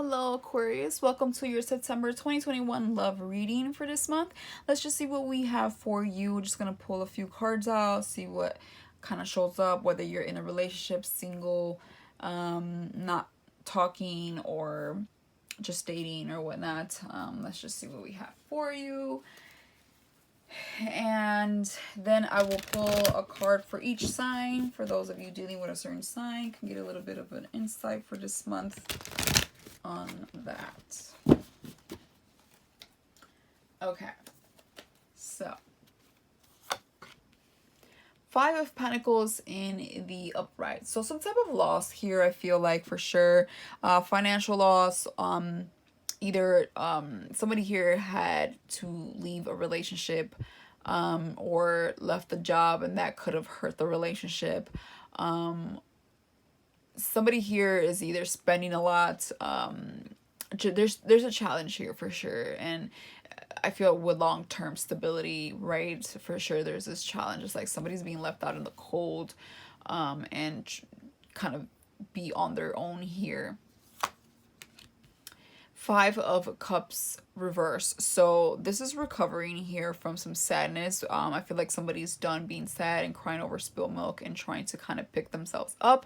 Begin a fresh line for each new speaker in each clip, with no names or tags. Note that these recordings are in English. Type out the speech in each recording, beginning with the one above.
Hello, Aquarius. Welcome to your September 2021 love reading for this month. Let's just see what we have for you. We're just going to pull a few cards out, see what kind of shows up, whether you're in a relationship, single, not talking, or just dating or whatnot. Let's just see what we have for you. And then I will pull a card for each sign. For those of you dealing with a certain sign, can get a little bit of an insight for this month on that. Okay, so Five of Pentacles in the upright. So some type of loss here, I feel like, for sure. Financial loss. Either somebody here had to leave a relationship or left the job, and that could have hurt the relationship. Somebody here is either spending a lot. There's a challenge here for sure, and I feel with long-term stability, right, for sure there's this challenge. It's like somebody's being left out in the cold, and kind of be on their own here. Five of Cups reverse. So this is recovering here from some sadness. I feel like somebody's done being sad and crying over spilled milk and trying to kind of pick themselves up.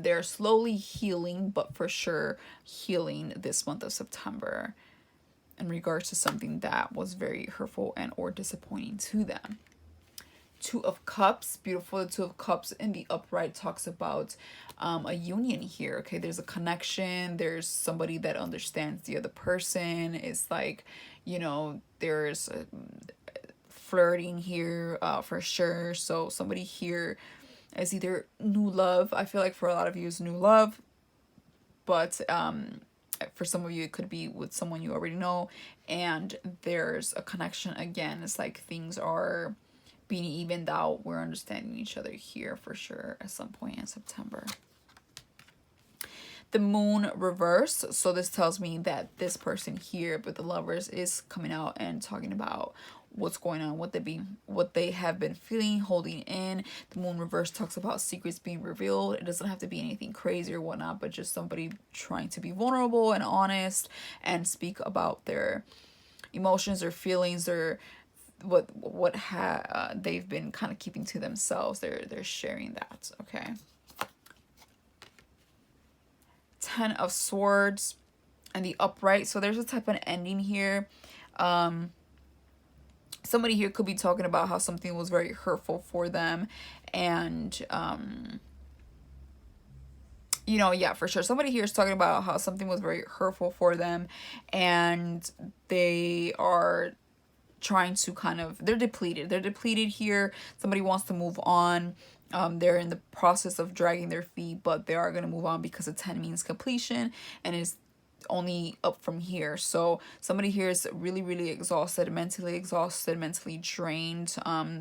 They're slowly healing, but for sure healing this month of September in regards to something that was very hurtful and or disappointing to them. Two of Cups, beautiful. The Two of Cups in the upright talks about a union here. Okay, there's a connection. There's somebody that understands the other person. It's like, you know, there's flirting here for sure. So somebody here is either new love. I feel like for a lot of you it's new love, but for some of you it could be with someone you already know, and there's a connection again. It's like things are being evened out. We're understanding each other here for sure at some point in September. The Moon reverse. So this tells me that this person here with the Lovers is coming out and talking about what's going on, what they have been feeling, holding in. The Moon reverse talks about secrets being revealed. It doesn't have to be anything crazy or whatnot, but just somebody trying to be vulnerable and honest and speak about their emotions or feelings or what they've been kind of keeping to themselves. They're sharing that. Okay. Ten of Swords and the upright. So there's a type of ending here. Somebody here could be talking about how something was very hurtful for them, and you know, yeah, for sure. Somebody here is talking about how something was very hurtful for them, and they are trying to kind of, they're depleted here. Somebody wants to move on. They're in the process of dragging their feet, but they are going to move on because a 10 means completion and is only up from here. So somebody here is really exhausted, mentally drained.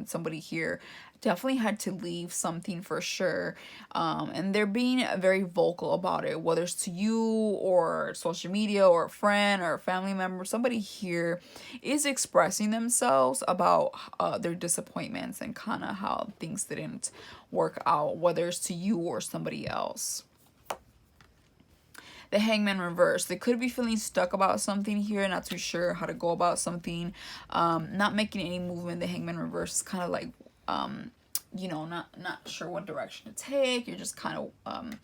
Somebody here definitely had to leave something for sure, and they're being very vocal about it, whether it's to you or social media or a friend or a family member. Somebody here is expressing themselves about their disappointments and kind of how things didn't work out, whether it's to you or somebody else. The Hangman Reverse. They could be feeling stuck about something here, not too sure how to go about something, not making any movement. The Hangman Reverse is kind of like, you know, not sure what direction to take. You're just kind of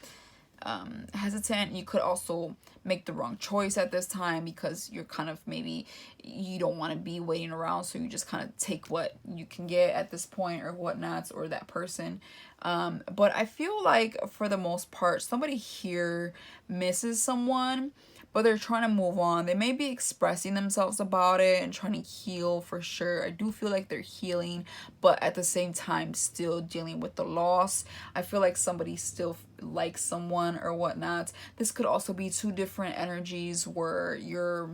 hesitant. You could also make the wrong choice at this time because you're kind of, maybe you don't want to be waiting around, so you just kind of take what you can get at this point or whatnot, or that person. But I feel like for the most part somebody here misses someone, but they're trying to move on. They may be expressing themselves about it and trying to heal for sure. I do feel like they're healing, but at the same time still dealing with the loss. I feel like somebody still likes someone or whatnot. This could also be two different energies where you're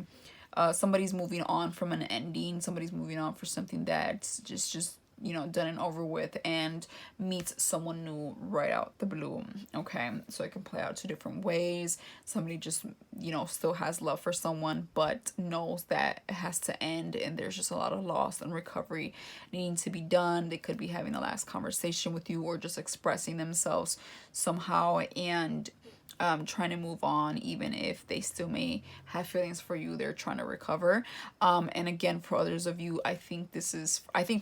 somebody's moving on from an ending, somebody's moving on for something that's just you know, done and over with, and meets someone new right out the blue. Okay, so it can play out two different ways. Somebody just, you know, still has love for someone, but knows that it has to end, and there's just a lot of loss and recovery needing to be done. They could be having a last conversation with you or just expressing themselves somehow, and trying to move on, even if they still may have feelings for you. They're trying to recover. And again, for others of you, I think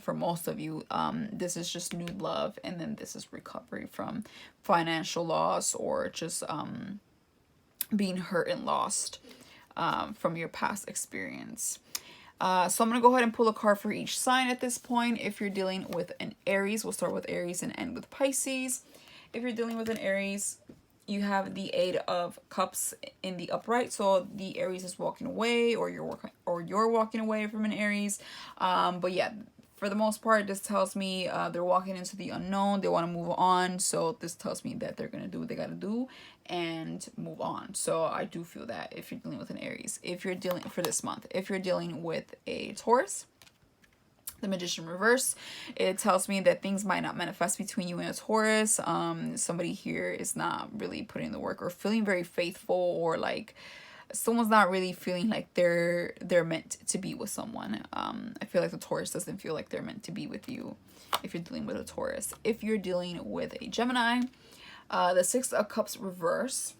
for most of you, this is just new love, and then this is recovery from financial loss, or just being hurt and lost from your past experience. So I'm going to go ahead and pull a card for each sign at this point. If you're dealing with an Aries, we'll start with Aries and end with Pisces. If you're dealing with an Aries, you have the Eight of Cups in the upright. So the Aries is walking away, or you're walking away from an Aries. But yeah, for the most part, this tells me they're walking into the unknown. They want to move on. So this tells me that they're going to do what they got to do and move on. So I do feel that if you're dealing with an Aries. If you're dealing for this month, if you're dealing with a Taurus, the Magician reverse, it tells me that things might not manifest between you and a Taurus. Somebody here is not really putting in the work, or feeling very faithful, or like someone's not really feeling like they're meant to be with someone. I feel like the Taurus doesn't feel like they're meant to be with you if you're dealing with a Taurus. If you're dealing with a Gemini, the Six of Cups reverse,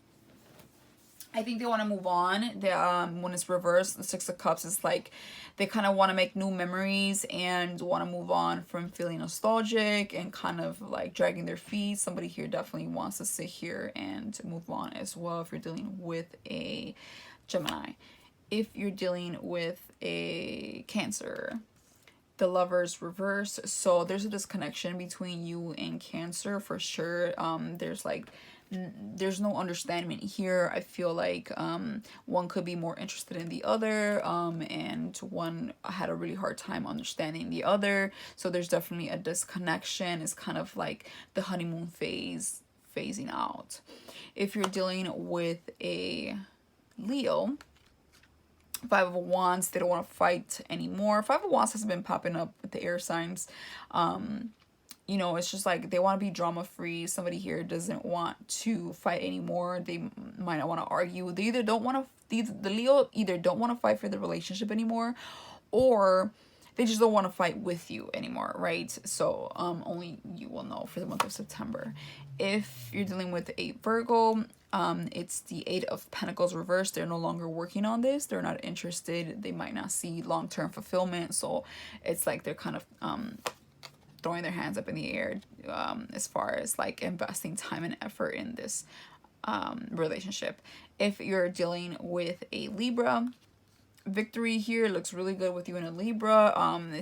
I think they want to move on. They, when it's reversed, the Six of Cups is like they kind of want to make new memories and want to move on from feeling nostalgic and kind of like dragging their feet. Somebody here definitely wants to sit here and move on as well if you're dealing with a Gemini. If you're dealing with a Cancer, the Lovers reverse. So there's a disconnection between you and Cancer for sure. There's no understanding here. I feel like one could be more interested in the other, and one had a really hard time understanding the other. So there's definitely a disconnection. It's kind of like the honeymoon phase phasing out. If you're dealing with a Leo, Five of Wands, they don't want to fight anymore. Five of Wands has been popping up with the air signs. You know, it's just like they want to be drama free. Somebody here doesn't want to fight anymore. They might not want to argue. They either don't want to, the Leo either don't want to fight for the relationship anymore, or they just don't want to fight with you anymore, right? So only you will know for the month of September. If you're dealing with a Virgo, it's the Eight of Pentacles reversed. They're no longer working on this. They're not interested. They might not see long-term fulfillment. So it's like they're kind of throwing their hands up in the air as far as like investing time and effort in this relationship. If you're dealing with a Libra, victory here looks really good with you and a Libra.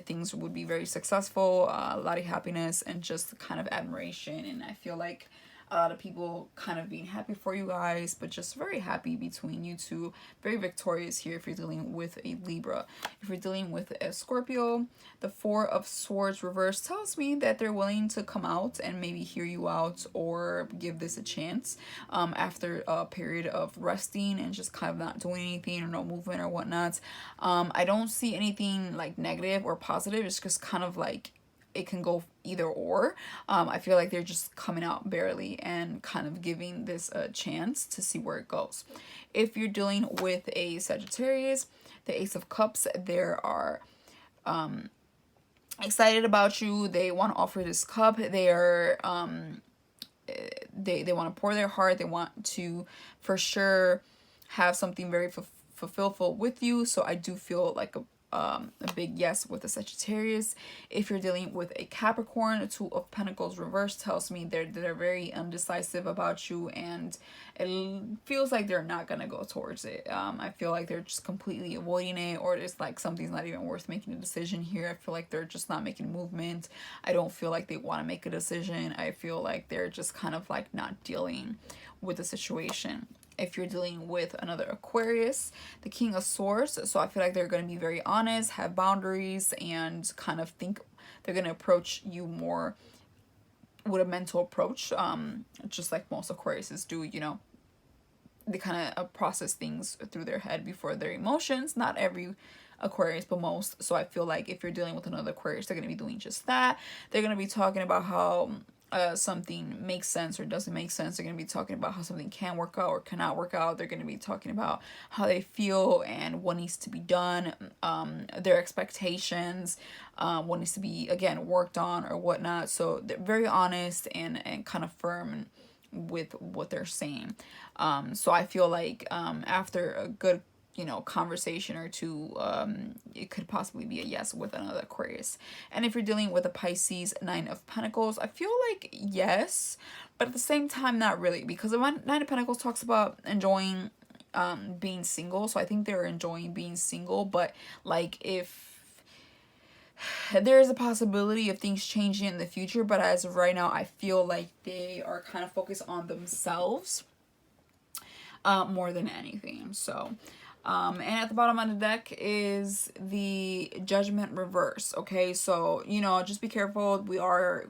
Things would be very successful, a lot of happiness and just kind of admiration. And I feel like a lot of people kind of being happy for you guys, but just very happy between you two. Very victorious here if you're dealing with a Libra. If you're dealing with a Scorpio, the Four of Swords reverse tells me that they're willing to come out and maybe hear you out or give this a chance after a period of resting and just kind of not doing anything or no movement or whatnot. I don't see anything like negative or positive. It's just kind of like it can go either or. I feel like they're just coming out barely and kind of giving this a chance to see where it goes. If you're dealing with a Sagittarius, the Ace of Cups, they are excited about you. They want to offer this cup. They are they want to pour their heart. They want to for sure have something very fulfillful with you. So I do feel like a big yes with a Sagittarius. If you're dealing with a Capricorn, Two of Pentacles reverse tells me they're very undecisive about you, and it feels like they're not gonna go towards it. I feel like they're just completely avoiding it, or it's like something's not even worth making a decision here. I feel like they're just not making movement. I don't feel like they want to make a decision. I feel like they're just kind of like not dealing with the situation. If you're dealing with another Aquarius, the King of Swords, so I feel like they're going to be very honest, have boundaries, and kind of think they're going to approach you more with a mental approach, just like most Aquariuses do. You know, they kind of process things through their head before their emotions. Not every Aquarius, but most. So I feel like if you're dealing with another Aquarius, they're going to be doing just that. They're going to be talking about how something makes sense or doesn't make sense. They're going to be talking about how something can work out or cannot work out. They're going to be talking about how they feel and what needs to be done, their expectations, what needs to be, again, worked on or whatnot. So they're very honest and kind of firm with what they're saying. So I feel like after a good, you know, conversation or two, it could possibly be a yes with another Aquarius. And if you're dealing with a Pisces Nine of Pentacles, I feel like yes, but at the same time not really, because the Nine of Pentacles talks about enjoying being single. So I think they're enjoying being single, but like if there is a possibility of things changing in the future, but as of right now, I feel like they are kind of focused on themselves more than anything. So and at the bottom of the deck is the Judgment Reverse. Okay, so you know, just be careful. We are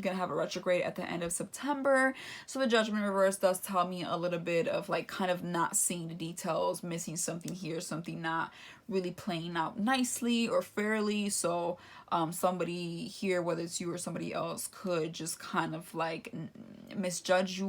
gonna have a retrograde at the end of September, so the Judgment Reverse does tell me a little bit of like kind of not seeing the details, missing something here, something not really playing out nicely or fairly. So somebody here, whether it's you or somebody else, could just kind of like misjudge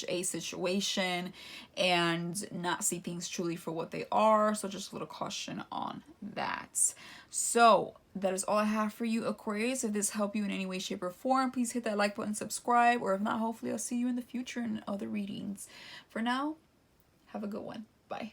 a situation and not see things truly for what they are. So just a little caution on that. So that is all I have for you, Aquarius. If this helped you in any way, shape, or form, please hit that like button, subscribe, or if not, hopefully I'll see you in the future in other readings. For now, have a good one. Bye.